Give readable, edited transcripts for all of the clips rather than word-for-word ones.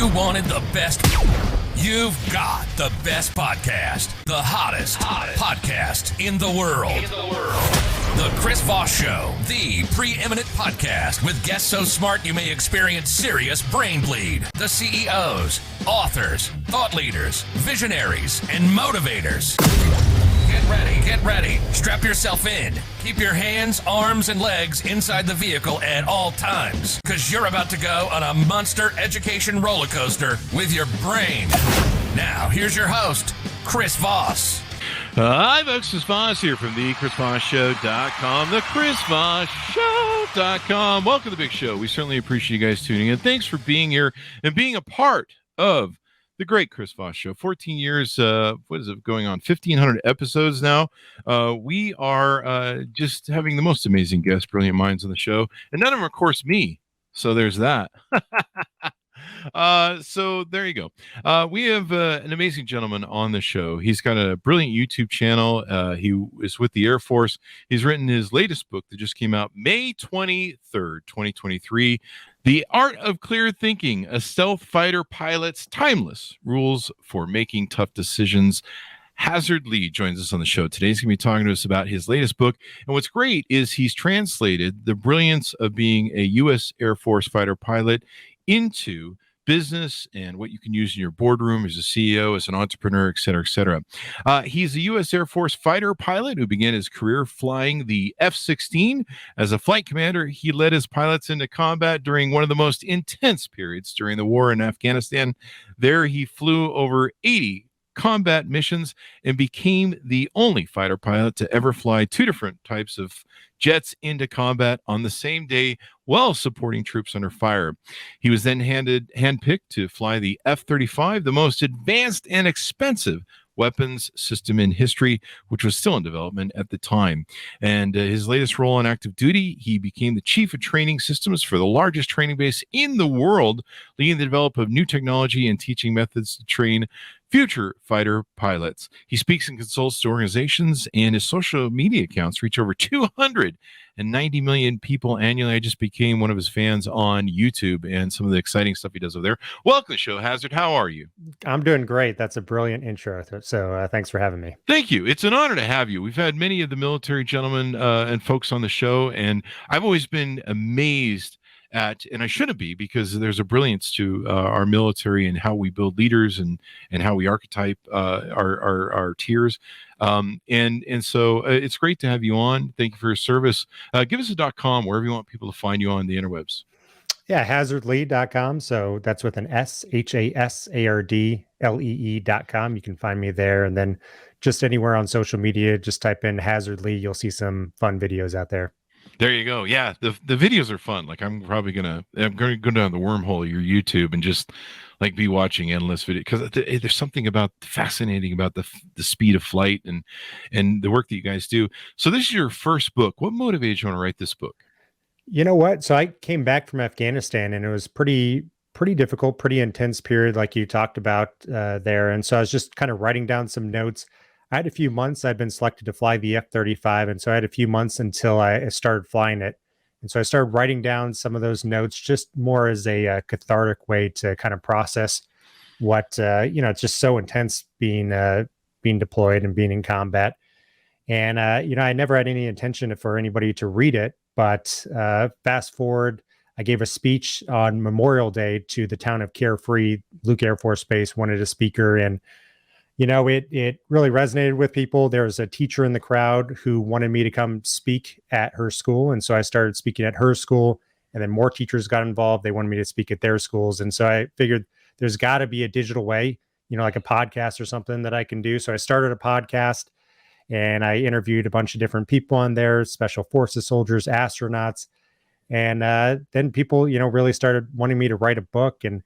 You wanted the best. You've got the best podcast. The hottest podcast in the world. The Chris Voss Show, the preeminent podcast with guests so smart you may experience serious brain bleed. The CEOs, authors, thought leaders, visionaries, and motivators. Get ready. Strap yourself in. Keep your hands, arms, and legs inside the vehicle at all times, because you're about to go on a monster education roller coaster with your brain. Now, here's your host, Chris Voss. Hi, folks. Chris Voss here from the ChrisVossShow.com, the ChrisVossShow.com. Welcome to the big show. We certainly appreciate you guys tuning in. Thanks for being here and being a part of the great Chris Voss Show. 14 years, going on? 1,500 episodes now. We are just having the most amazing guests, brilliant minds on the show. And none of them, of course, me. So there's that. So there you go. We have an amazing gentleman on the show. He's got a brilliant YouTube channel. He is with the Air Force. He's written his latest book that just came out May 23rd, 2023. The Art of Clear Thinking, a Stealth Fighter Pilot's Timeless Rules for Making Tough Decisions. Hasard Lee joins us on the show today. He's going to be talking to us about his latest book. And what's great is he's translated the brilliance of being a U.S. Air Force fighter pilot into business and what you can use in your boardroom as a CEO, as an entrepreneur, et cetera, et cetera. He's a U.S. Air Force fighter pilot who began his career flying the F-16. As a flight commander, he led his pilots into combat during one of the most intense periods during the war in Afghanistan. There, he flew over 80 combat missions and became the only fighter pilot to ever fly two different types of jets into combat on the same day while supporting troops under fire. He was then handpicked to fly the F-35, the most advanced and expensive weapons system in history, which was still in development at the time. And his latest role on active duty, he became the chief of training systems for the largest training base in the world, leading the development of new technology and teaching methods to train future fighter pilots. He speaks and consults to organizations, and his social media accounts reach over 290 million people annually. I just became one of his fans on YouTube and some of the exciting stuff he does over there. Welcome to the show, Hasard. How are you? I'm doing great. That's a brilliant intro. So thanks for having me. Thank you. It's an honor to have you. We've had many of the military gentlemen and folks on the show, and I've always been amazed at, and I shouldn't be, because there's a brilliance to our military and how we build leaders and how we archetype our tiers. And so it's great to have you on. Thank you for your service. Give us a .com wherever you want people to find you on the interwebs. Yeah, hasardlee.com. So that's with an S, HASARDLEE.com. You can find me there. And then just anywhere on social media, just type in Hasard Lee. You'll see some fun videos out there. There you go. Yeah, the videos are fun. Like I'm going to go down the wormhole of your YouTube and just like be watching endless videos, because there's something fascinating about the speed of flight and the work that you guys do. So this is your first book. What motivated you to write this book? You know what? So I came back from Afghanistan, and it was pretty difficult, pretty intense period, like you talked about there. And so I was just kind of writing down some notes. I had a few months. I'd been selected to fly the F-35. And so I had a few months until I started flying it. And so I started writing down some of those notes just more as a cathartic way to kind of process what, it's just so intense being deployed and being in combat. And, I never had any intention for anybody to read it. But fast forward, I gave a speech on Memorial Day to the town of Carefree. Luke Air Force Base wanted a speaker, and it really resonated with people. There was a teacher in the crowd who wanted me to come speak at her school. And so I started speaking at her school, and then more teachers got involved. They wanted me to speak at their schools. And so I figured there's got to be a digital way, like a podcast or something that I can do. So I started a podcast, and I interviewed a bunch of different people on there, special forces soldiers, astronauts. And then people, really started wanting me to write a book. And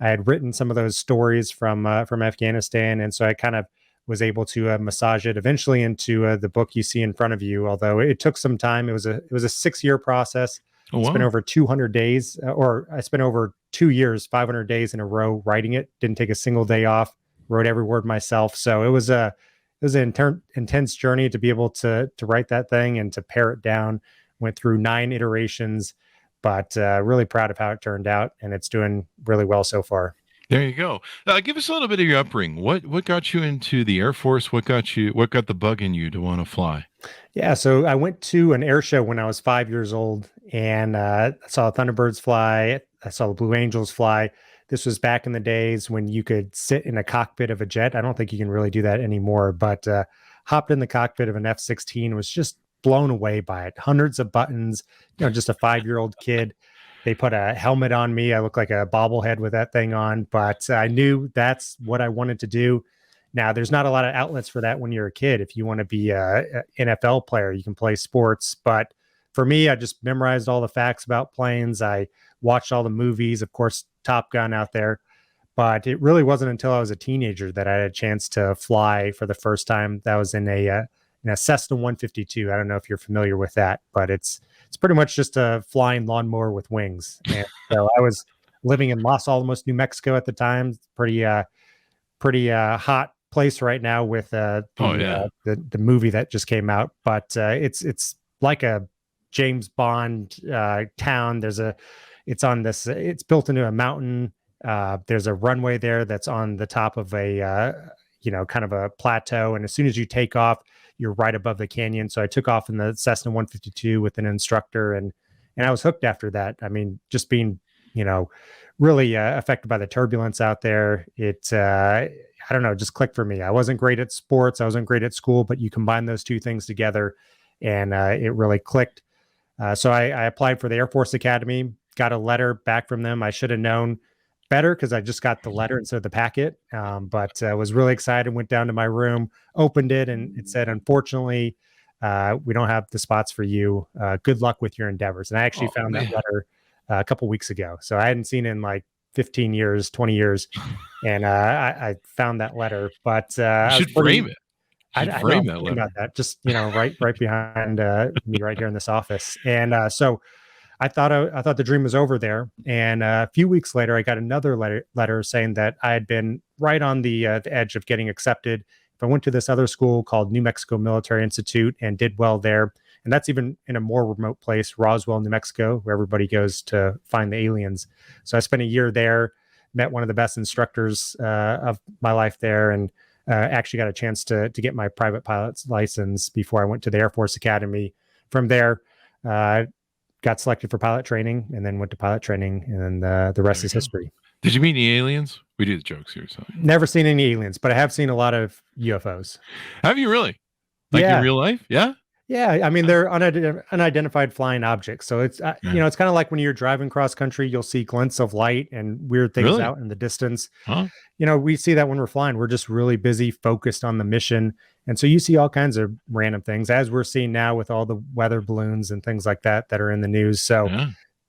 I had written some of those stories from Afghanistan, and so I kind of was able to massage it eventually into the book you see in front of you. Although it took some time, it was a 6-year process. Oh, wow. I spent over 200 days, or I spent over 2 years, 500 days in a row writing it. Didn't take a single day off. Wrote every word myself. So it was an intense journey to be able to write that thing and to pare it down. Went through 9 iterations. But really proud of how it turned out, and it's doing really well so far. There you go. Give us a little bit of your upbringing. What got you into the Air Force? What got the bug in you to want to fly? Yeah, so I went to an air show when I was 5 years old, and I saw Thunderbirds fly. I saw the Blue Angels fly. This was back in the days when you could sit in a cockpit of a jet. I don't think you can really do that anymore, but hopped in the cockpit of an F-16, was just blown away by it. Hundreds of buttons, just a 5-year-old kid. They put a helmet on me. I look like a bobblehead with that thing on, but I knew that's what I wanted to do. Now, there's not a lot of outlets for that when you're a kid. If you want to be a NFL player, you can play sports. But for me, I just memorized all the facts about planes. I watched all the movies, of course, Top Gun out there. But it really wasn't until I was a teenager that I had a chance to fly for the first time. That was in a Cessna 152. I don't know if you're familiar with that, but it's pretty much just a flying lawnmower with wings. And so I was living in Los Alamos, New Mexico at the time. Pretty hot place right now with the movie that just came out. But it's like a James Bond town. It's built into a mountain. There's a runway there that's on the top of a kind of a plateau, and as soon as you take off, you're right above the canyon. So I took off in the Cessna 152 with an instructor, and I was hooked after that. I mean, just being really affected by the turbulence out there, it I don't know, just clicked for me. I wasn't great at sports, I wasn't great at school, but you combine those two things together, and it really clicked. So I applied for the Air Force Academy, got a letter back from them. I should have known better because I just got the letter instead of the packet. But I was really excited, went down to my room, opened it, and it said, unfortunately, we don't have the spots for you. Good luck with your endeavors. And I actually found that letter a couple weeks ago. So I hadn't seen it in like 15 years, 20 years. And I found that letter. But you should frame it. I frame know that letter. About that. Just, right behind me right here in this office. And so I thought the dream was over there. And a few weeks later, I got another letter saying that I had been right on the edge of getting accepted. If I went to this other school called New Mexico Military Institute and did well there, and that's even in a more remote place, Roswell, New Mexico, where everybody goes to find the aliens. So I spent a year there, met one of the best instructors of my life there, and actually got a chance to get my private pilot's license before I went to the Air Force Academy. From there, got selected for pilot training, and then went to pilot training, and then the rest is history. Did you meet any aliens? We do the jokes here. So never seen any aliens, but I have seen a lot of UFOs. Have you really? Like in real life? Yeah. Yeah, I mean, they're unidentified flying objects. So it's it's kind of like when you're driving cross country, you'll see glints of light and weird things out in the distance. Huh? We see that when we're flying. We're just really busy, focused on the mission, and so you see all kinds of random things, as we're seeing now with all the weather balloons and things like that are in the news. So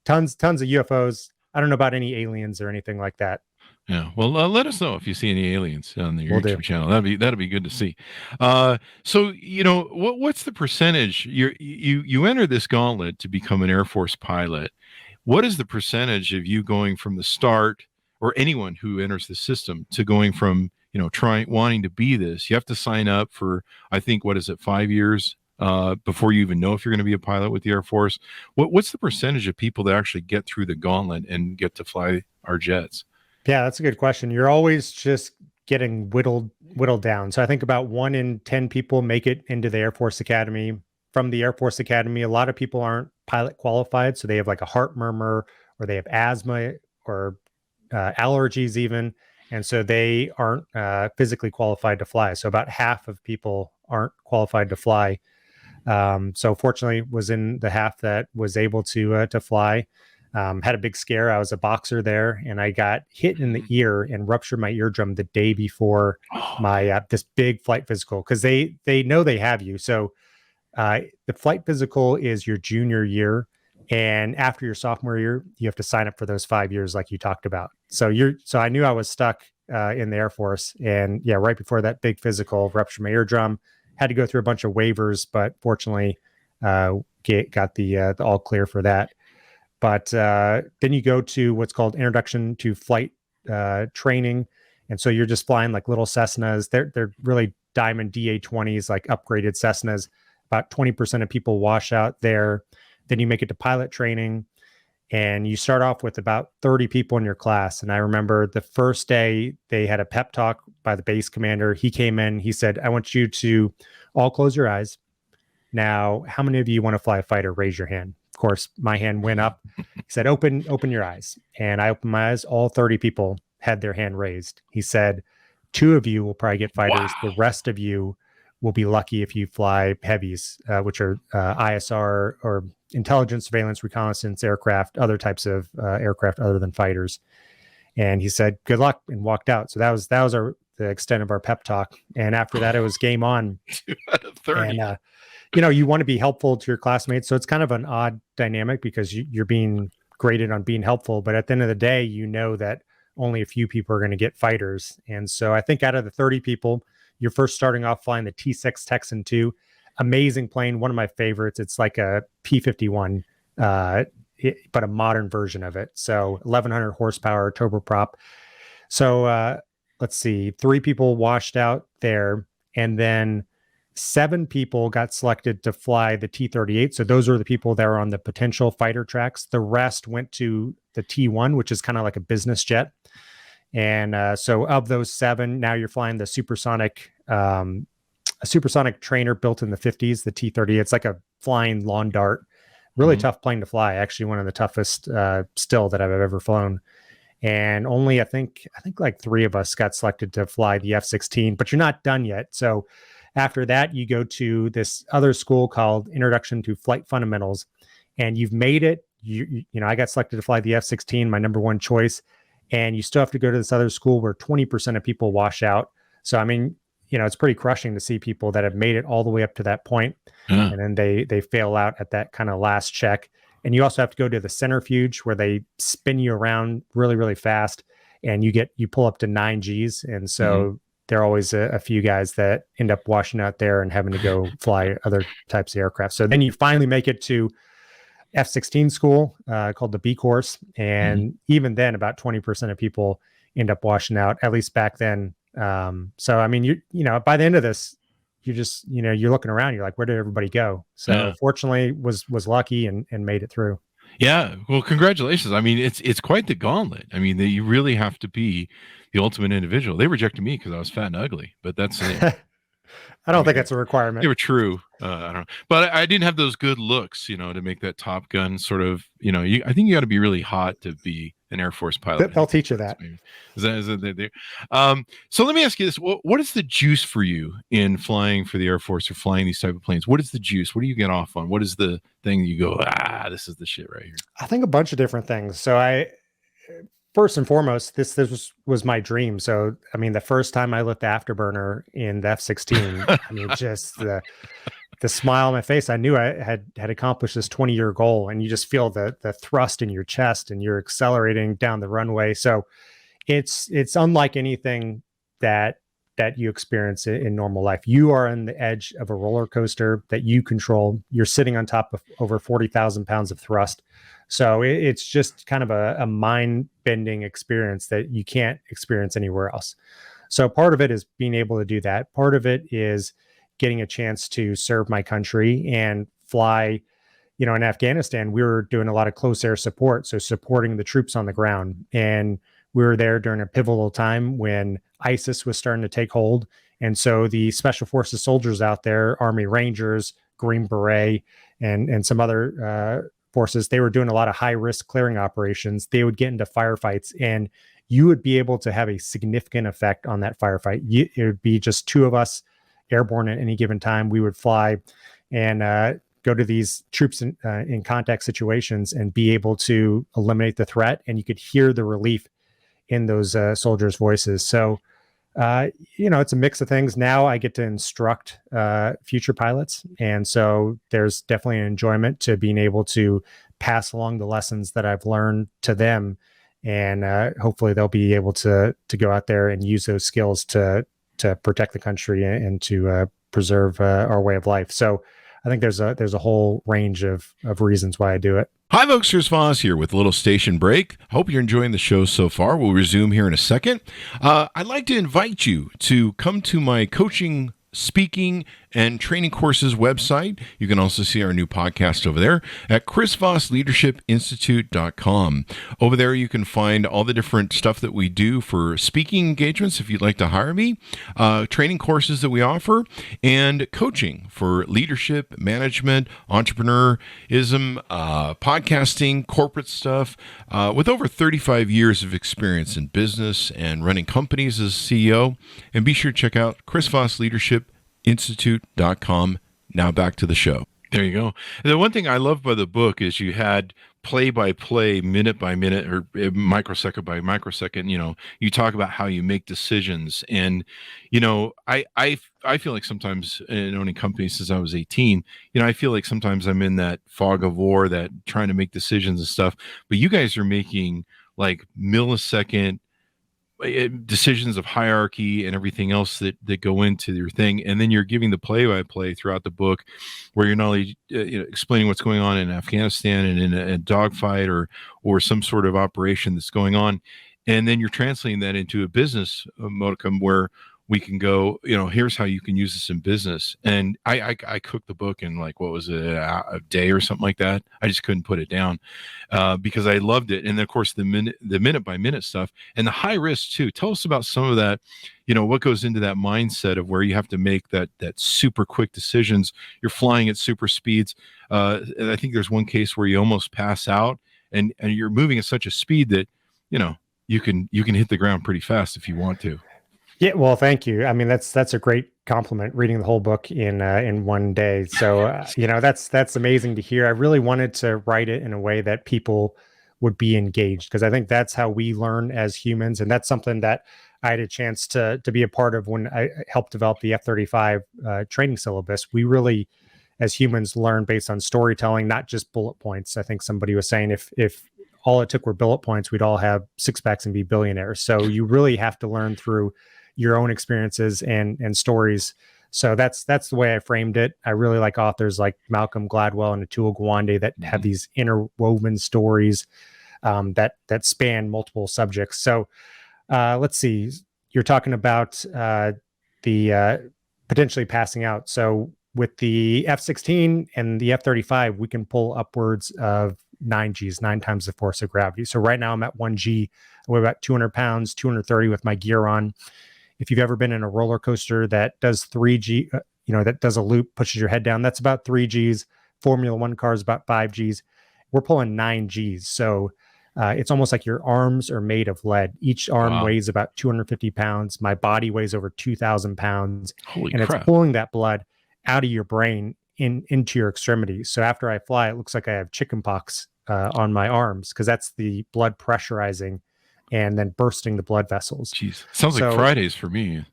tons of UFOs. I don't know about any aliens or anything like that. Yeah. Well, let us know if you see any aliens on the YouTube channel. That'd be good to see. So what's the percentage? You enter this gauntlet to become an Air Force pilot. What is the percentage of you going from the start, or anyone who enters the system, to going from wanting to be this? You have to sign up for, I think, 5 years before you even know if you're going to be a pilot with the Air Force. What's the percentage of people that actually get through the gauntlet and get to fly our jets? Yeah, that's a good question. You're always just getting whittled down. So I think about 1 in 10 people make it into the Air Force Academy. From the Air Force Academy, a lot of people aren't pilot qualified. So they have like a heart murmur, or they have asthma, or allergies even. And so they aren't physically qualified to fly. So about half of people aren't qualified to fly. So fortunately was in the half that was able to fly. Had a big scare. I was a boxer there, and I got hit in the ear and ruptured my eardrum the day before my this big flight physical, because they know they have you. So the flight physical is your junior year, and after your sophomore year, you have to sign up for those 5 years like you talked about. So I knew I was stuck in the Air Force, and right before that big physical, ruptured my eardrum. Had to go through a bunch of waivers, but fortunately got the all clear for that. But then you go to what's called Introduction to Flight training. And so you're just flying like little Cessnas. They're really diamond DA-20s, like upgraded Cessnas. About 20% of people wash out there. Then you make it to pilot training. And you start off with about 30 people in your class. And I remember the first day they had a pep talk by the base commander. He came in, he said, I want you to all close your eyes. Now, how many of you want to fly a fighter? Raise your hand. Of course, my hand went up. He said, open your eyes. And I opened my eyes. All 30 people had their hand raised. He said, 2 of you will probably get fighters. Wow. The rest of you will be lucky if you fly heavies, which are ISR or intelligence, surveillance, reconnaissance aircraft, other types of aircraft other than fighters. And he said, good luck, and walked out. So that was the extent of our pep talk. And after that, it was game on. 2 out of 30. And, you want to be helpful to your classmates. So it's kind of an odd dynamic because you're being graded on being helpful. But at the end of the day, you know that only a few people are going to get fighters. And so I think out of the 30 people, you're first starting off flying the T6 Texan 2. Amazing plane, one of my favorites. It's like a P-51, but a modern version of it. So 1,100 horsepower turboprop. So let's see, 3 people washed out there, and then 7 people got selected to fly the T-38. So those were the people that were on the potential fighter tracks. The rest went to the T-1, which is kind of like a business jet. And so of those 7, now you're flying the supersonic, a supersonic trainer built in the 50s, the T-30. It's like a flying lawn dart. Really tough plane to fly. Actually, one of the toughest still that I've ever flown. And only I think like 3 of us got selected to fly the F-16, but you're not done yet. So after that, you go to this other school called Introduction to Flight Fundamentals, and you've made it. You know, I got selected to fly the F-16, my number 1 choice, and you still have to go to this other school where 20% of people wash out. So, I mean, it's pretty crushing to see people that have made it all the way up to that point, and then they fail out at that kind of last check. And you also have to go to the centrifuge where they spin you around really, really fast, and you pull up to 9 Gs. And so there are always a few guys that end up washing out there and having to go fly other types of aircraft. So then you finally make it to F-16 school called the B course. And even then, about 20% of people end up washing out, at least back then. So, I mean, you know, by the end of this, you just, you're looking around, you're like, where did everybody go? So fortunately was lucky and made it through. Yeah. Well, congratulations. I mean, it's quite the gauntlet. I mean, you really have to be the ultimate individual. They rejected me because I was fat and ugly, but that's it. I don't think that's a requirement. They were true. I don't know, but I didn't have those good looks, to make that Top Gun sort of, I think you got to be really hot to be an Air Force pilot. They'll teach you that. Is that so let me ask you this. What is the juice for you in flying for the Air Force or flying these type of planes? What is the juice? What do you get off on? What is the thing you go, this is the shit right here? I think a bunch of different things. So first and foremost, this was my dream. So, I mean, the first time I lit the afterburner in the F-16, I mean, just the smile on my face, I knew I had accomplished this 20-year goal, and you just feel the thrust in your chest, and you're accelerating down the runway. So it's unlike anything that you experience in normal life. You are on the edge of a roller coaster that you control. You're sitting on top of over 40,000 pounds of thrust. So it's just kind of a mind-bending experience that you can't experience anywhere else. So part of it is being able to do that. Part of it is getting a chance to serve my country and fly. In Afghanistan, we were doing a lot of close air support, so supporting the troops on the ground. And we were there during a pivotal time when ISIS was starting to take hold. And so the Special Forces soldiers out there, Army Rangers, Green Beret, and some other forces, they were doing a lot of high-risk clearing operations. They would get into firefights, and you would be able to have a significant effect on that firefight. It would be just 2 of us airborne at any given time. We would fly and go to these troops in contact situations and be able to eliminate the threat. And you could hear the relief in those soldiers' voices. So, it's a mix of things. Now I get to instruct future pilots. And so there's definitely an enjoyment to being able to pass along the lessons that I've learned to them. And hopefully they'll be able to go out there and use those skills to protect the country and to preserve our way of life. So I think there's a whole range of reasons why I do it. Hi, folks. Chris Voss here with a little station break. Hope you're enjoying the show so far. We'll resume here in a second. I'd like to invite you to come to my coaching, speaking, and training courses website. You can also see our new podcast over there at chrisvossleadershipinstitute.com. Over there, you can find all the different stuff that we do for speaking engagements if you'd like to hire me, training courses that we offer, and coaching for leadership, management, entrepreneurism, podcasting, corporate stuff. With over 35 years of experience in business and running companies as CEO. And be sure to check out chrisvossleadershipinstitute.com. Now back to the show. There you go. The one thing I love by the book is you had play by play, minute by minute, or microsecond by microsecond. You talk about how you make decisions. And, I feel like sometimes in owning companies since I was 18, I feel like sometimes I'm in that fog of war, that trying to make decisions and stuff. But you guys are making like millisecond decisions of hierarchy and everything else that go into your thing, and then you're giving the play-by-play throughout the book, where you're not only explaining what's going on in Afghanistan and in a dogfight or some sort of operation that's going on, and then you're translating that into a business modicum where we can go, here's how you can use this in business. And I cooked the book in like, what was it, a day or something like that. I just couldn't put it down because I loved it. And then of course the minute by minute stuff and the high risk too. Tell us about some of that, what goes into that mindset of where you have to make that super quick decisions. You're flying at super speeds. And I think there's one case where you almost pass out and you're moving at such a speed that, you can hit the ground pretty fast if you want to. Yeah, well, thank you. I mean, that's a great compliment, reading the whole book in one day. So, that's amazing to hear. I really wanted to write it in a way that people would be engaged, because I think that's how we learn as humans, and that's something that I had a chance to be a part of when I helped develop the F-35 training syllabus. We really, as humans, learn based on storytelling, not just bullet points. I think somebody was saying if all it took were bullet points, we'd all have six packs and be billionaires. So you really have to learn through your own experiences and stories. So that's the way I framed it. I really like authors like Malcolm Gladwell and Atul Gawande that have these interwoven stories that span multiple subjects. So let's see. You're talking about the potentially passing out. So with the F-16 and the F-35, we can pull upwards of 9 Gs, 9 times the force of gravity. So right now I'm at 1 G. I weigh about 200 pounds, 230 with my gear on. If you've ever been in a roller coaster that does 3G, that does a loop, pushes your head down, that's about 3 Gs. Formula One car is about 5 Gs. We're pulling 9 Gs. So it's almost like your arms are made of lead. Each arm weighs about 250 pounds. My body weighs over 2,000 pounds. Holy crap. It's pulling that blood out of your brain into your extremities. So after I fly, it looks like I have chicken pox on my arms, because that's the blood pressurizing and then bursting the blood vessels. Jeez, sounds like Fridays for me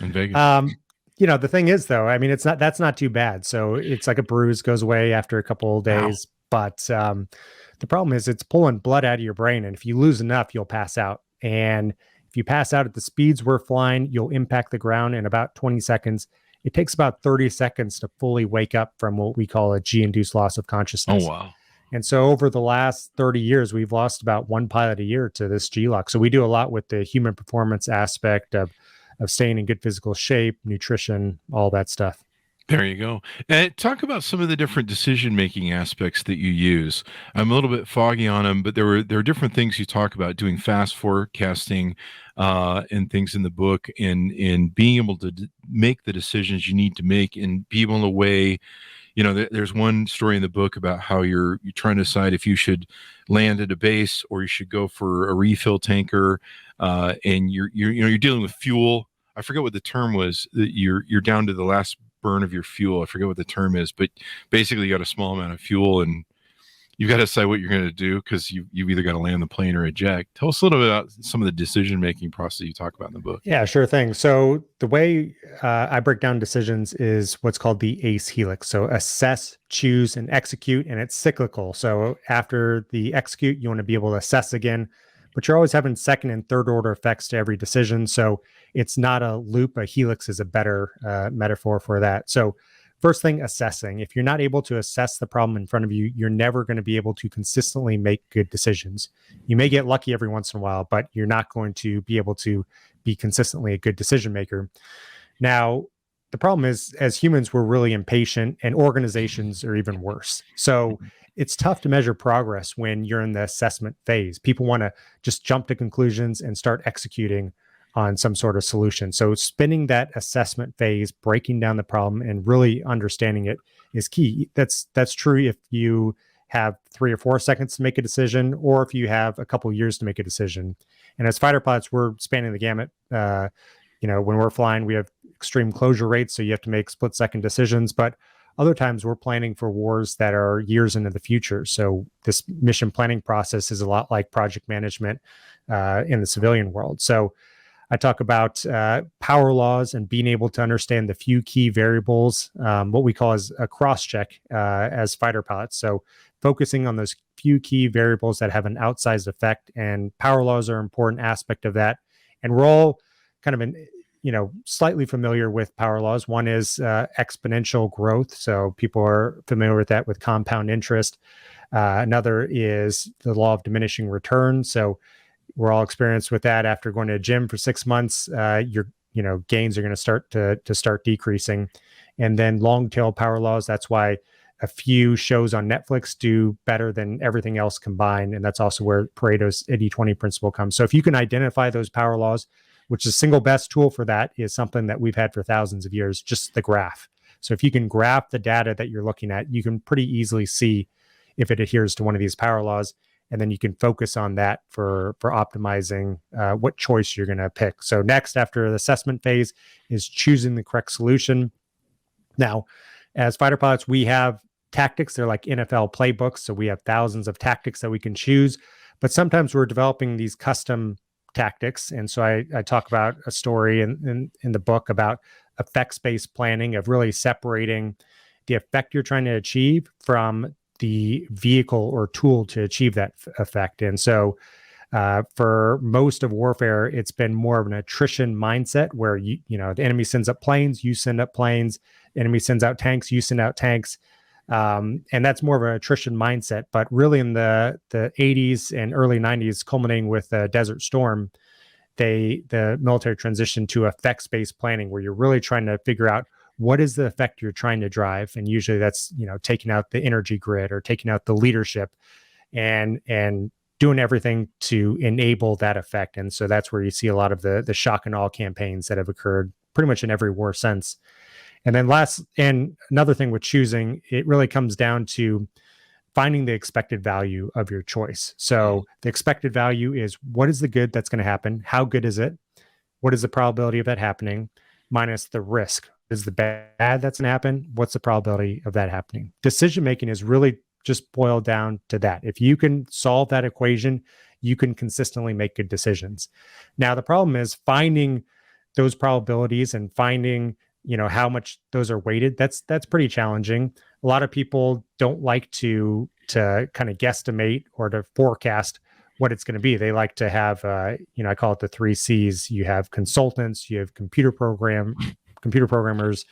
in Vegas. The thing is, though, I mean, that's not too bad. So it's like a bruise, goes away after a couple of days. Wow. But the problem is it's pulling blood out of your brain. And if you lose enough, you'll pass out. And if you pass out at the speeds we're flying, you'll impact the ground in about 20 seconds. It takes about 30 seconds to fully wake up from what we call a G-induced loss of consciousness. Oh, wow. And so over the last 30 years, we've lost about one pilot a year to this G-lock. So we do a lot with the human performance aspect of staying in good physical shape, nutrition, all that stuff. There you go. And talk about some of the different decision-making aspects that you use. I'm a little bit foggy on them, but there are different things you talk about, doing fast forecasting and things in the book, in being able to make the decisions you need to make and be able to weigh. There's one story in the book about how you're trying to decide if you should land at a base or you should go for a refill tanker, and you're dealing with fuel. I forget what the term was. That you're down to the last burn of your fuel. I forget what the term is, but basically you got a small amount of fuel and you've got to decide what you're going to do, because you've either got to land the plane or eject. Tell us a little bit about some of the decision-making process you talk about in the book. Yeah, sure thing. So the way I break down decisions is what's called the ACE helix. So assess, choose, and execute, and it's cyclical. So after the execute, you want to be able to assess again, but you're always having second and third order effects to every decision. So it's not a loop. A helix is a better metaphor for that. So first thing, assessing. If you're not able to assess the problem in front of you, you're never going to be able to consistently make good decisions. You may get lucky every once in a while, but you're not going to be able to be consistently a good decision maker. Now, the problem is, as humans, we're really impatient, and organizations are even worse. So it's tough to measure progress when you're in the assessment phase. People want to just jump to conclusions and start executing on some sort of solution. So spending that assessment phase, breaking down the problem and really understanding it is key. That's true if you have 3 or 4 seconds to make a decision, or if you have a couple of years to make a decision. And as fighter pilots, we're spanning the gamut. When we're flying, we have extreme closure rates, so you have to make split-second decisions. But other times, we're planning for wars that are years into the future. So this mission planning process is a lot like project management in the civilian world. So I talk about power laws and being able to understand the few key variables, what we call as a cross-check as fighter pilots. So focusing on those few key variables that have an outsized effect, and power laws are an important aspect of that. And we're all kind of slightly familiar with power laws. One is exponential growth. So people are familiar with that with compound interest. Another is the law of diminishing return. So we're all experienced with that. After going to a gym for 6 months, your gains are going to start to decreasing. And then long tail power laws. That's why a few shows on Netflix do better than everything else combined. And that's also where Pareto's 80-20 principle comes. So if you can identify those power laws, which is the single best tool for that is something that we've had for thousands of years, just the graph. So if you can graph the data that you're looking at, you can pretty easily see if it adheres to one of these power laws. And then you can focus on that for optimizing what choice you're going to pick. So next, after the assessment phase, is choosing the correct solution. Now, as fighter pilots, we have tactics. They're like NFL playbooks. So we have thousands of tactics that we can choose. But sometimes we're developing these custom tactics. And so I talk about a story in the book about effects-based planning, of really separating the effect you're trying to achieve from the vehicle or tool to achieve that effect. And so for most of warfare, it's been more of an attrition mindset where the enemy sends up planes, you send up planes, the enemy sends out tanks, you send out tanks. And that's more of an attrition mindset. But really in the 80s and early 90s, culminating with Desert Storm, the military transitioned to effects-based planning, where you're really trying to figure out what is the effect you're trying to drive. And usually that's, taking out the energy grid or taking out the leadership and doing everything to enable that effect. And so that's where you see a lot of the shock and awe campaigns that have occurred pretty much in every war since. And then another thing with choosing, it really comes down to finding the expected value of your choice. So the expected value is, what is the good that's going to happen? How good is it? What is the probability of that happening? Minus the risk. Is the bad that's going to happen? What's the probability of that happening? Decision-making is really just boiled down to that. If you can solve that equation, you can consistently make good decisions. Now, the problem is finding those probabilities and finding how much those are weighted. That's pretty challenging. A lot of people don't like to kind of guesstimate or to forecast what it's going to be. They like to have, I call it the 3 C's. You have consultants, you have computer programmers,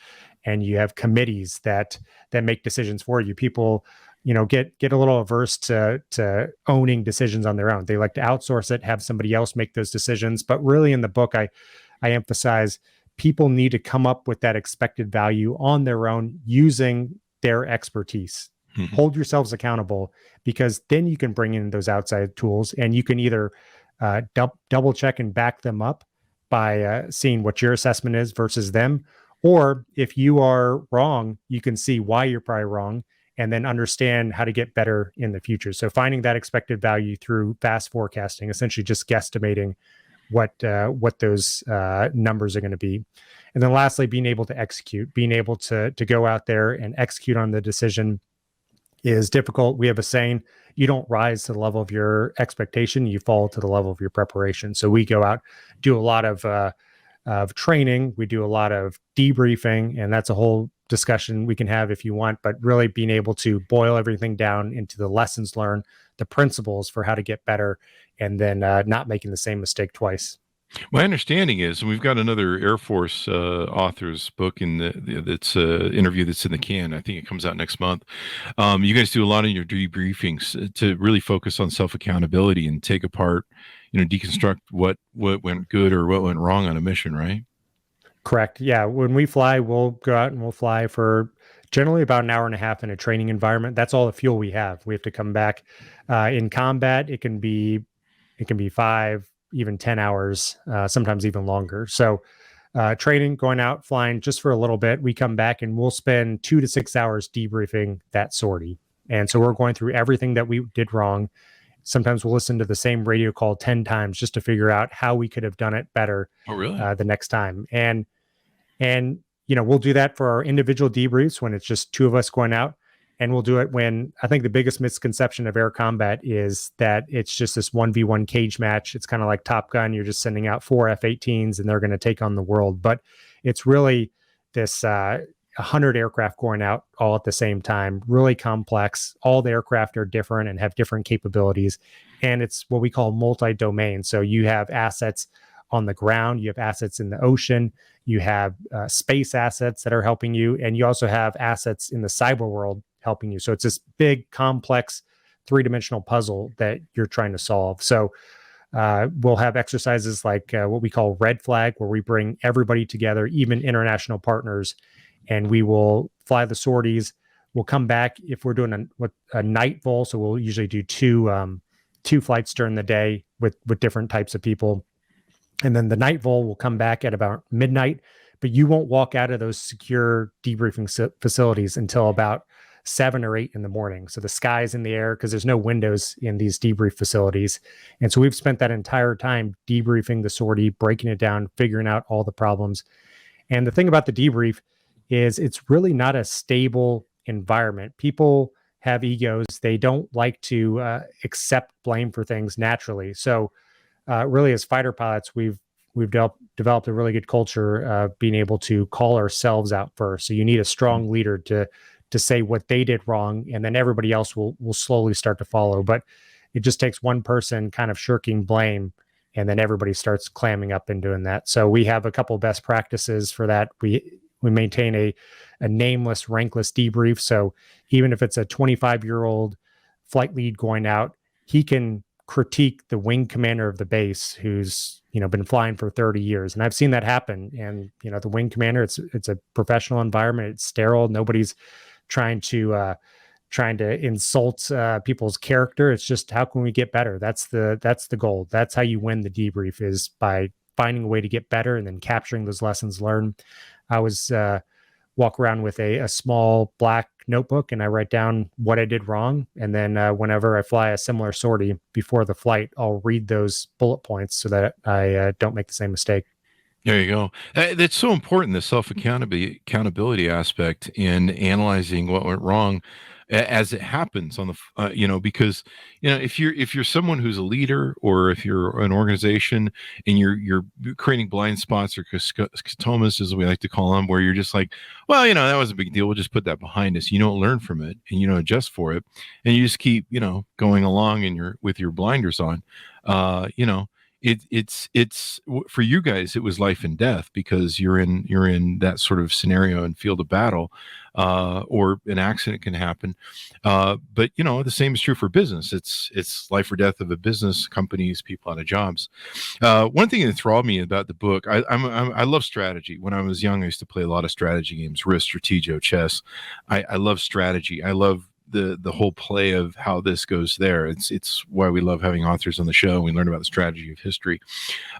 and you have committees that make decisions for you. People, get a little averse to owning decisions on their own. They like to outsource it, have somebody else make those decisions. But really in the book, I emphasize people need to come up with that expected value on their own using their expertise. Mm-hmm. Hold yourselves accountable, because then you can bring in those outside tools, and you can either double check and back them up by seeing what your assessment is versus them. Or if you are wrong, you can see why you're probably wrong and then understand how to get better in the future. So finding that expected value through fast forecasting, essentially just guesstimating what those numbers are going to be. And then lastly, being able to execute, being able to go out there and execute on the decision is difficult. We have a saying, you don't rise to the level of your expectation, you fall to the level of your preparation. So we go out, do a lot of training, we do a lot of debriefing, and that's a whole discussion we can have if you want, but really being able to boil everything down into the lessons learned, the principles for how to get better, and then not making the same mistake twice. My understanding is, and we've got another Air Force author's book in that's interview that's in the can. I think it comes out next month. You guys do a lot of your debriefings to really focus on self-accountability and take apart, deconstruct what went good or what went wrong on a mission, right? Correct. Yeah. When we fly, we'll go out and we'll fly for generally about an hour and a half in a training environment. That's all the fuel we have. We have to come back. In combat, it can be 5, even 10 hours, sometimes even longer. So training, going out, flying just for a little bit. We come back and we'll spend 2 to 6 hours debriefing that sortie. And so we're going through everything that we did wrong. Sometimes we'll listen to the same radio call 10 times just to figure out how we could have done it better Oh, really? the next time. And we'll do that for our individual debriefs when it's just 2 of us going out. And we'll do it when I think the biggest misconception of air combat is that it's just this 1v1 cage match. It's kind of like Top Gun. You're just sending out 4 F-18s and they're going to take on the world. But it's really this 100 aircraft going out all at the same time, really complex. All the aircraft are different and have different capabilities. And it's what we call multi-domain. So you have assets on the ground, you have assets in the ocean, you have space assets that are helping you, and you also have assets in the cyber world helping you. So it's this big, complex, 3-dimensional puzzle that you're trying to solve. So we'll have exercises like what we call red flag, where we bring everybody together, even international partners, and we will fly the sorties. We'll come back if we're doing a night vol. So we'll usually do two flights during the day with different types of people. And then the night vol will come back at about midnight, but you won't walk out of those secure debriefing facilities until about 7 or 8 in the morning. So the sky's in the air because there's no windows in these debrief facilities. And so we've spent that entire time debriefing the sortie, breaking it down, figuring out all the problems. And the thing about the debrief is it's really not a stable environment. People have egos. They don't like to accept blame for things naturally. So really, as fighter pilots, we've developed a really good culture of being able to call ourselves out first. So you need a strong leader to say what they did wrong, and then everybody else will slowly start to follow. But it just takes one person kind of shirking blame, and then everybody starts clamming up and doing that. So we have a couple of best practices for that. We maintain a nameless, rankless debrief. So even if it's a 25-year-old flight lead going out, he can critique the wing commander of the base who's been flying for 30 years. And I've seen that happen. And the wing commander, it's a professional environment. It's sterile. Nobody's trying to insult people's character. It's just, how can we get better? That's the goal. That's how you win the debrief, is by finding a way to get better and then capturing those lessons learned. I was walk around with a small black notebook, and I write down what I did wrong. And then whenever I fly a similar sortie before the flight, I'll read those bullet points so that I don't make the same mistake. There you go. That's so important, the accountability aspect in analyzing what went wrong as it happens on the, because, if you're someone who's a leader, or if you're an organization and you're creating blind spots or scotomas, as we like to call them, where you're just like, well, that was a big deal. We'll just put that behind us. You don't learn from it, and you don't adjust for it. And you just keep, going along and with your blinders on, it's for you guys, it was life and death, because you're in that sort of scenario and field of battle, or an accident can happen. But the same is true for business. It's life or death of a business, companies, people out of jobs. One thing that enthralled me about the book, I love strategy. When I was young, I used to play a lot of strategy games, Risk, Strategio, chess. I love strategy. I love the whole play of how this goes there. It's why we love having authors on the show. We learn about the strategy of history.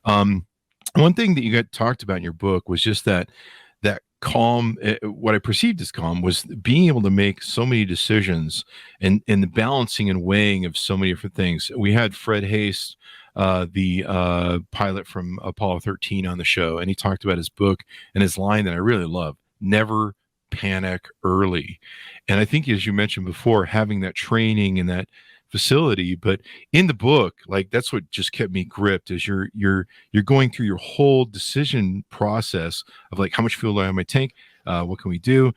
One thing that you talked about in your book was just that calm, what I perceived as calm, was being able to make so many decisions and the balancing and weighing of so many different things. We had Fred Haste, the pilot from Apollo 13, on the show, and he talked about his book and his line that I really love: never panic early. And I think, as you mentioned before, having that training in that facility, but in the book, like, that's what just kept me gripped, is you're going through your whole decision process of, like, how much fuel do I have in my tank? What can we do?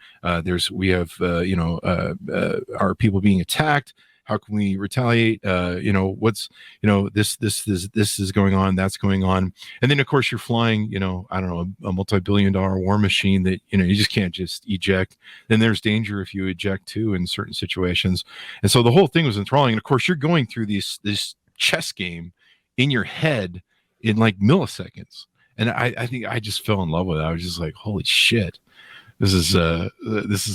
We have are people being attacked? How can we retaliate? What's, this is going on, that's going on. And then, of course, you're flying, I don't know, a multi-billion-dollar war machine that, you just can't just eject. Then there's danger if you eject too in certain situations. And so the whole thing was enthralling. And of course, you're going through this chess game in your head in like milliseconds. And I think I just fell in love with it. I was just like, holy shit. This is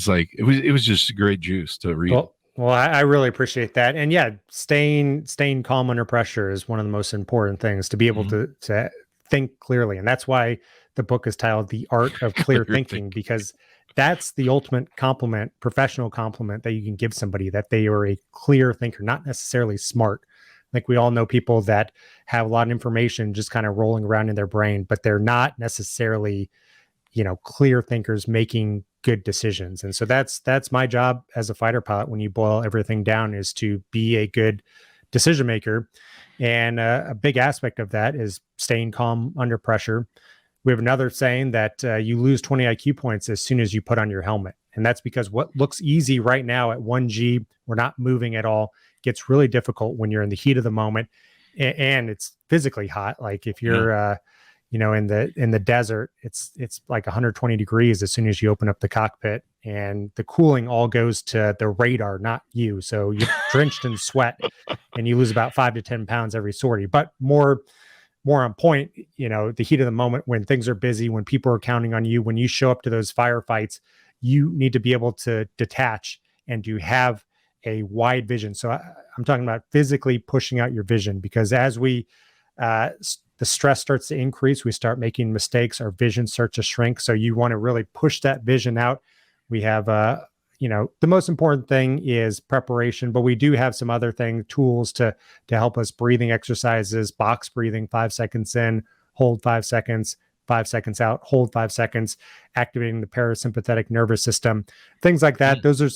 like, it was just great juice to read. Well, I really appreciate that. And yeah, staying calm under pressure is one of the most important things, to be able to think clearly. And that's why the book is titled The Art of Clear Thinking, because that's the ultimate compliment, professional compliment that you can give somebody, that they are a clear thinker, not necessarily smart. Like, we all know people that have a lot of information just kind of rolling around in their brain, but they're not necessarily, clear thinkers making good decisions. And so that's my job as a fighter pilot, when you boil everything down, is to be a good decision maker. And a big aspect of that is staying calm under pressure. We have another saying that you lose 20 IQ points as soon as you put on your helmet. And that's because what looks easy right now at 1G, we're not moving at all, gets really difficult when you're in the heat of the moment, and it's physically hot. Like, if you're in the desert, it's like 120 degrees as soon as you open up the cockpit, and the cooling all goes to the radar, not you. So you're drenched in sweat, and you lose about 5 to 10 pounds every sortie. But more on point, the heat of the moment, when things are busy, when people are counting on you, when you show up to those firefights, you need to be able to detach and to have a wide vision. So I'm talking about physically pushing out your vision, because as the stress starts to increase, we start making mistakes, our vision starts to shrink. So you want to really push that vision out. We have, the most important thing is preparation, but we do have some other tools to help us: breathing exercises, box breathing, 5 seconds in, hold 5 seconds, 5 seconds out, hold 5 seconds, activating the parasympathetic nervous system, things like that. Those are,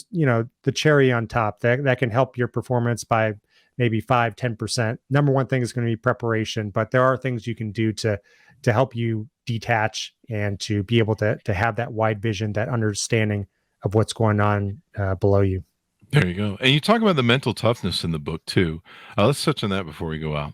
the cherry on top that can help your performance by maybe 5-10%. Number one thing is going to be preparation, but there are things you can do to help you detach and to be able to have that wide vision, that understanding of what's going on below you. There you go. And you talk about the mental toughness in the book too. Let's touch on that before we go out.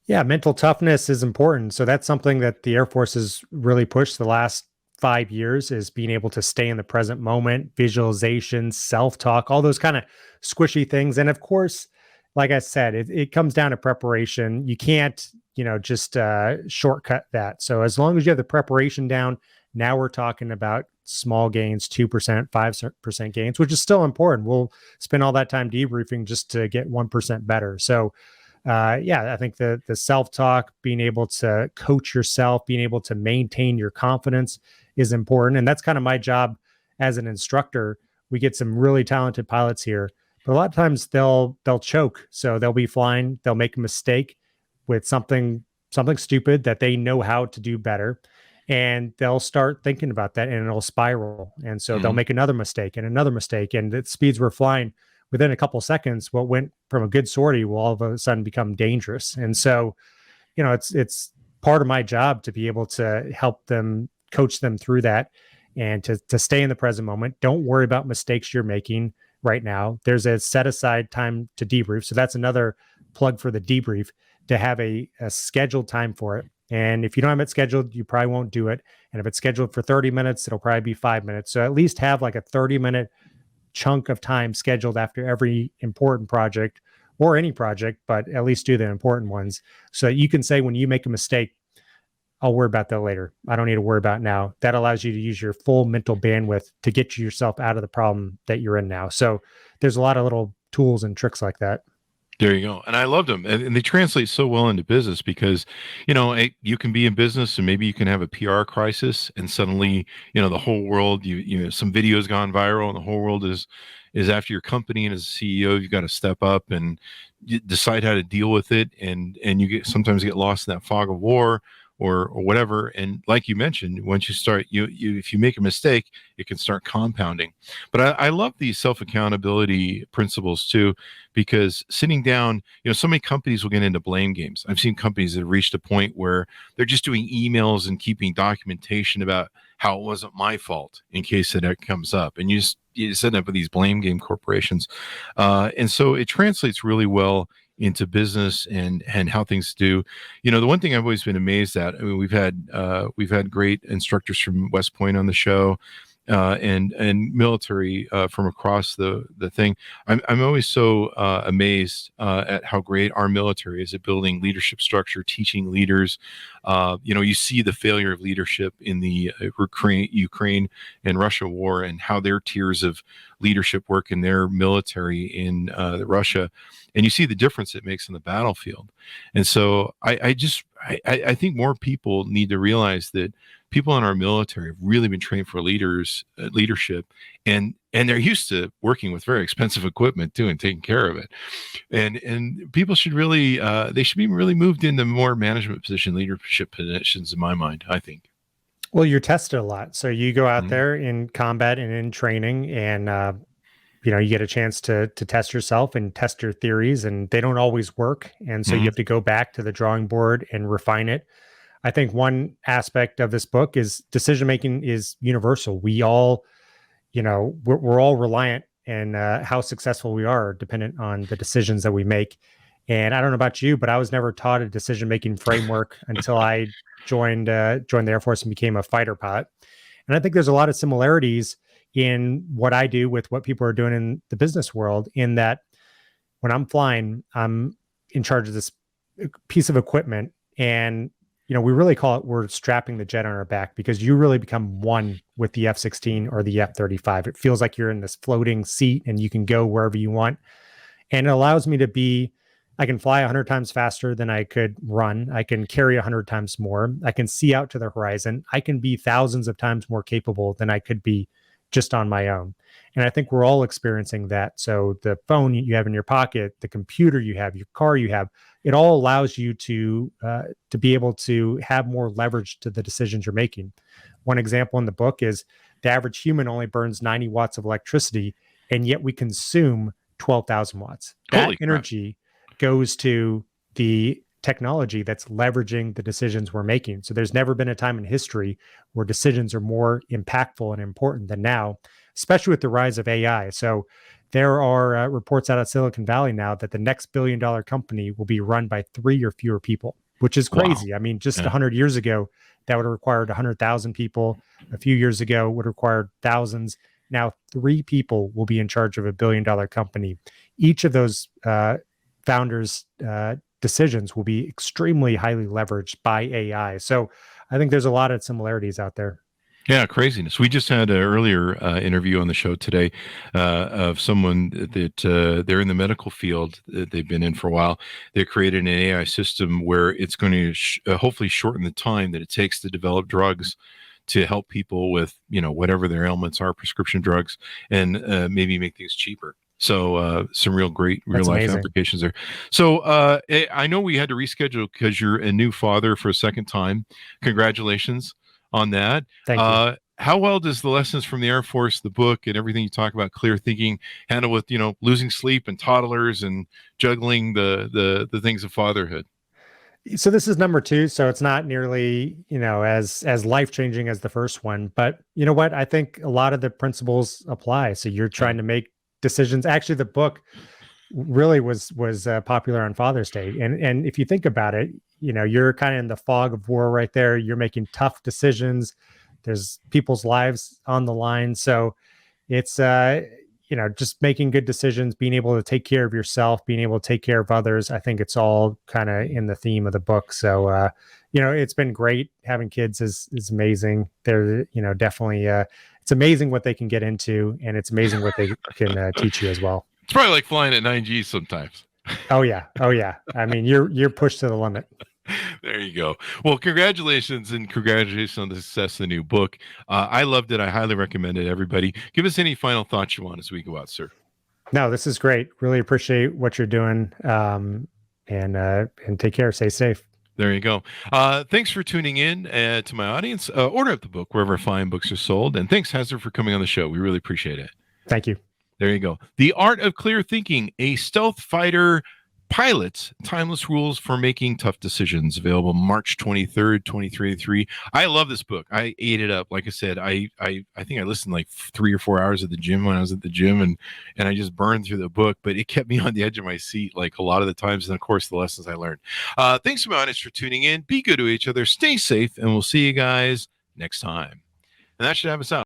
Yeah, mental toughness is important. So that's something that the Air Force has really pushed the last 5 years, is being able to stay in the present moment, visualization, self-talk, all those kind of squishy things. And of course, like I said, it comes down to preparation. You can't, just shortcut that. So as long as you have the preparation down, now we're talking about small gains, 2%, 5% gains, which is still important. We'll spend all that time debriefing just to get 1% better. So I think the self-talk, being able to coach yourself, being able to maintain your confidence is important. And that's kind of my job as an instructor. We get some really talented pilots here, but a lot of times they'll choke. So they'll be flying, they'll make a mistake with something stupid that they know how to do better, and they'll start thinking about that, and it'll spiral. And so they'll make another mistake, and the speeds we're flying, within a couple of seconds, what went from a good sortie will all of a sudden become dangerous. And so, it's part of my job to be able to help them, coach them through that, and to stay in the present moment. Don't worry about mistakes you're making right now. There's a set aside time to debrief. So that's another plug for the debrief, to have a scheduled time for it. And if you don't have it scheduled, you probably won't do it. And if it's scheduled for 30 minutes, it'll probably be 5 minutes. So at least have like a 30-minute chunk of time scheduled after every important project, or any project, but at least do the important ones, so that you can say, when you make a mistake, I'll worry about that later. I don't need to worry about it now. That allows you to use your full mental bandwidth to get yourself out of the problem that you're in now. So there's a lot of little tools and tricks like that. There you go. And I loved them. And they translate so well into business, because, you can be in business and maybe you can have a PR crisis, and suddenly, the whole world, some videos gone viral, and the whole world is after your company. And as a CEO, you've got to step up and decide how to deal with it. And you sometimes get lost in that fog of war or whatever. And like you mentioned, once you start, if you make a mistake, it can start compounding. But I love these self-accountability principles too, because sitting down, so many companies will get into blame games. I've seen companies that have reached a point where they're just doing emails and keeping documentation about how it wasn't my fault in case that comes up. And you just end up with these blame game corporations. And so it translates really well into business and how things do. The one thing I've always been amazed at, I mean, we've had great instructors from West Point on the show, and military from across the thing. I'm always so amazed at how great our military is at building leadership structure, teaching leaders. You see the failure of leadership in the Ukraine and Russia war, and how their tiers of leadership work in their military in Russia, and you see the difference it makes in the battlefield. And so I think more people need to realize that people in our military have really been trained for leadership, and they're used to working with very expensive equipment too, and taking care of it. And people should really they should be really moved into more management leadership positions, in my mind, I think. Well, you're tested a lot. So you go out there in combat and in training, and you get a chance to test yourself and test your theories, and they don't always work. And so you have to go back to the drawing board and refine it. I think one aspect of this book is decision-making is universal. We all, we're all reliant, and how successful we are dependent on the decisions that we make. And I don't know about you, but I was never taught a decision-making framework until I joined the Air Force and became a fighter pilot. And I think there's a lot of similarities in what I do with what people are doing in the business world, in that when I'm flying, I'm in charge of this piece of equipment, and we really call it, we're strapping the jet on our back, because you really become one with the F-16 or the F-35. It feels like you're in this floating seat and you can go wherever you want. And it allows me to I can fly 100 times faster than I could run. I can carry 100 times more. I can see out to the horizon. I can be thousands of times more capable than I could be just on my own. And I think we're all experiencing that. So the phone you have in your pocket, the computer you have, your car you have, it all allows you to be able to have more leverage to the decisions you're making. One example in the book is the average human only burns 90 watts of electricity, and yet we consume 12,000 watts. That energy goes to the technology that's leveraging the decisions we're making. So there's never been a time in history where decisions are more impactful and important than now, especially with the rise of AI. So there are reports out of Silicon Valley now that the next billion-dollar company will be run by 3 or fewer people, which is crazy. Wow. I mean, just 100 years ago, that would have required 100,000 people. A few years ago, would have required thousands. Now, 3 people will be in charge of a billion-dollar company. Each of those founders' decisions will be extremely highly leveraged by AI. So I think there's a lot of similarities out there. Yeah, craziness. We just had an earlier interview on the show today of someone that they're in the medical field that they've been in for a while. They created an AI system where it's going to hopefully shorten the time that it takes to develop drugs to help people with, whatever their ailments are, prescription drugs, and maybe make things cheaper. So some real great real-life applications there. So I know we had to reschedule because you're a new father for a second time. Congratulations on that. Thank you. How well does the lessons from the Air Force, the book, and everything you talk about, clear thinking, handle with, losing sleep and toddlers and juggling the things of fatherhood? So this is number 2. So it's not nearly, as life-changing as the first one. But you know what? I think a lot of the principles apply. So you're trying to make decisions. Actually, the book really was popular on Father's Day. And if you think about it, you're kind of in the fog of war right there. You're making tough decisions. There's people's lives on the line. So it's, just making good decisions, being able to take care of yourself, being able to take care of others. I think it's all kind of in the theme of the book. So, it's been great. Having kids is amazing. They're, definitely, it's amazing what they can get into, and it's amazing what they can teach you as well. It's probably like flying at 9G sometimes. Oh yeah. I mean, you're pushed to the limit. There you go. Well, congratulations on the success of the new book. I loved it. I highly recommend it, everybody. Give us any final thoughts you want as we go out, sir. No, this is great. Really appreciate what you're doing. And take care. Stay safe. There you go. Thanks for tuning in to my audience. Order up the book wherever fine books are sold. And thanks, Hasard, for coming on the show. We really appreciate it. Thank you. There you go. The Art of Clear Thinking, a stealth fighter pilot's timeless rules for making tough decisions. Available March 23rd, 2023. I love this book. I ate it up. Like I said, I think I listened like 3 or 4 hours at the gym when I was at the gym, and I just burned through the book, but it kept me on the edge of my seat like a lot of the times, and of course the lessons I learned. Thanks to my audience for tuning in. Be good to each other. Stay safe, and we'll see you guys next time. And that should have us out.